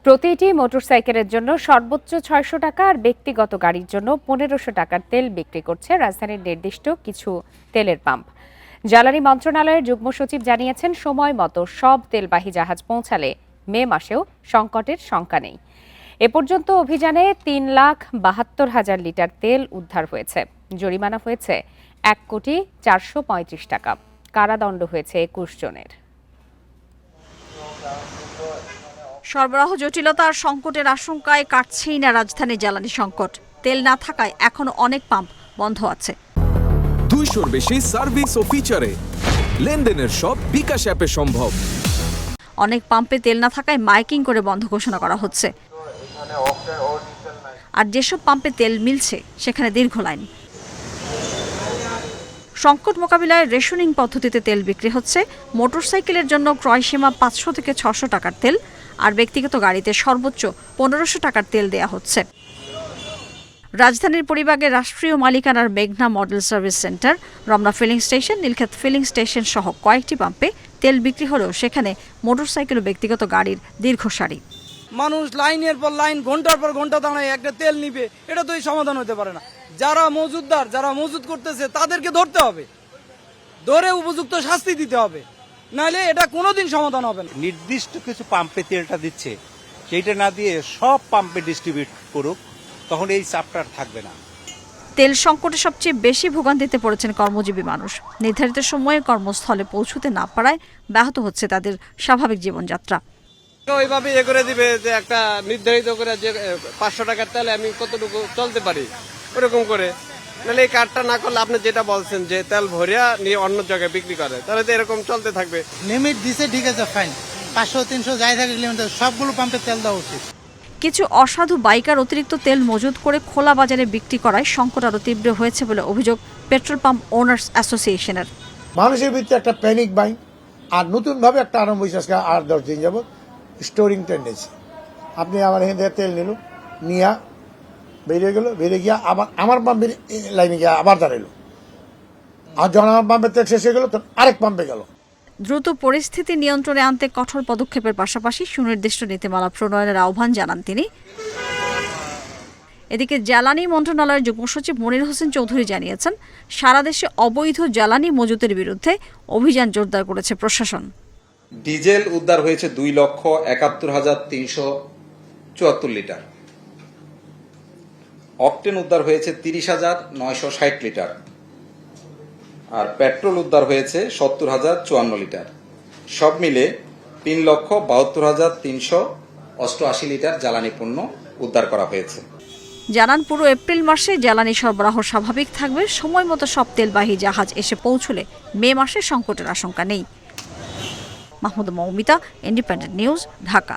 প্রতিটি মোটরসাইকেলের জন্য সর্বোচ্চ ৬০০ টাকা আর ব্যক্তিগত গাড়ির জন্য ১৫০০ টাকার তেল বিক্রি করছে রাজধানীর নির্দিষ্ট কিছু তেলের পাম্প। জ্বালানি মন্ত্রণালয়ের যুগ্ম সচিব জানিয়েছেন, সময় মতো সব তেলবাহী জাহাজ পৌঁছালে মে মাসেও সংকটের শঙ্কা নেই। এ পর্যন্ত অভিযানে ৩,৭২,০০০ লিটার তেল উদ্ধার হয়েছে। জরিমানা হয়েছে ১,৪৩৫,০০,০০০ টাকা। কারাদণ্ড হয়েছে ২১ জনের। সরবরাহ জটিলতা আর সংকটের আশঙ্কায় কাটছেই না রাজধানীর জ্বালানি সংকট। তেল না থাকায় এখনো অনেক পাম্প বন্ধ আছে। ২০০-র বেশি সার্ভিস ও ফিচারে লেনদেনের সব বিকাশ অ্যাপে সম্ভব। অনেক পাম্পে তেল না থাকায় মাইকিং করে বন্ধ ঘোষণা করা হচ্ছে। আর যেসব পাম্পে তেল মিলছে সেখানে দীর্ঘ লাইন। সংকট মোকাবিলায় রেশনিং পদ্ধতিতে তেল বিক্রি হচ্ছে। মোটরসাইকেলের জন্য ক্রয়সীমা ৫০০ থেকে ৬০০ টাকার তেল আর ব্যক্তিগত গাড়িতে সর্বোচ্চ ১৫০০ টাকার তেল দেয়া হচ্ছে। রাজধানীর পরিবাগে রাষ্ট্রীয় মালিকানার মেঘনা model service centre, Ramna filling station, Nilkhet filling station সহ কয়েকটি পাম্পে তেল বিক্রি হলেও সেখানে মোটরসাইকেল ও ব্যক্তিগত গাড়ির দীর্ঘ সারি। মানুষ লাইনের পর লাইন, ঘন্টার পর ঘন্টা দাঁড়ায় একটা তেল নিবে, এটা তো সমাধান হতে পারে না। যারা মজুদদার, যারা মজুদ করতেছে তাদেরকে ধরতে হবে, ধরে উপযুক্ত শাস্তি দিতে হবে, নাহলে এটা কোনোদিন সমাধান হবে না। নির্দিষ্ট কিছু পাম্পে তেলটা দিচ্ছে, সেইটা না দিয়ে সব পাম্পে ডিস্ট্রিবিউট করুক, তখন এই চাপটা থাকবে না। তেল সংকটে সবচেয়ে বেশি ভোগান্তিতে পড়েছেন কর্মজীবী মানুষ। নির্ধারিত সময়ে কর্মস্থলে পৌঁছতে না পারায় ব্যাহত হচ্ছে তাদের স্বাভাবিক জীবনযাত্রা। ওইভাবে করে দিবে যে একটা নির্ধারিত করে যে ৫০০ টাকার তেলে আমি কতটুকু চলতে পারি, ওরকম করে। নাহলে এই কার্ডটা না করলে আপনি যেটা বলছেন যে তেল ভরিয়া নিয়ে অন্য জায়গায় বিক্রি করে, তাহলে তো এরকম চলতে থাকবে। লিমিট দিছে, ঠিক আছে, ফাইন। ৫০০-৩০০ যাই থাকে লিমিট, সবগুলো পাম্পে তেল দেওয়া উচিত। কিছু অসাধু বাইকার অতিরিক্ত তেল মজুত করে খোলা বাজারে বিক্রি করায় সংকট আরো তীব্র হয়েছে বলে অভিযোগ পেট্রোল পাম্প ওনার্স অ্যাসোসিয়েশনের। মানুষের ভিতরে একটা প্যানিক বাইং আর নতুনভাবে একটা আরম্ভ হয়েছে আজকে ৮-১০ দিন যাবত স্টোরিং টেন্ডেন্সি। আপনি আমার এখান থেকে তেল নিল, নিয়ে বেরিয়ে গেল, বেরিয়ে গিয়া আবার আমার পাম্পের লাইনে গিয়ে আবার দাঁড়ালো, আর যখন আমার পাম্পের তেল শেষ হয়ে গেল তখন আরেক পাম্পে গেল। দ্রুত পরিস্থিতি নিয়ন্ত্রণে আনতে কঠোর পদক্ষেপের পাশাপাশি সুনির্দিষ্ট নীতিমালা প্রণয়নের আহ্বান জানান তিনি। এদিকে জ্বালানি মন্ত্রণালয়ের যুগ্ম সচিব মনির হোসেন চৌধুরী জানিয়েছেন, সারা দেশে অবৈধ জ্বালানি মজুতের বিরুদ্ধে অভিযান জোরদার করেছে প্রশাসন। ডিজেল উদ্ধার হয়েছে 2,71,374 লিটার, অকটেন উদ্ধার হয়েছে 30,960 লিটার, আর পেট্রোল উদ্ধার হয়েছে 70,054 লিটার। সব মিলে 3,72,388 লিটার জ্বালানি পণ্য উদ্ধার করা হয়েছে। জানান, পুরো এপ্রিল মাসে জ্বালানি সরবরাহ স্বাভাবিক থাকবে। সময় মতো সব তেলবাহী জাহাজ এসে পৌঁছলে মে মাসে সংকটের আশঙ্কা নেই। Mahmuda Moumita, independent news, Dhaka.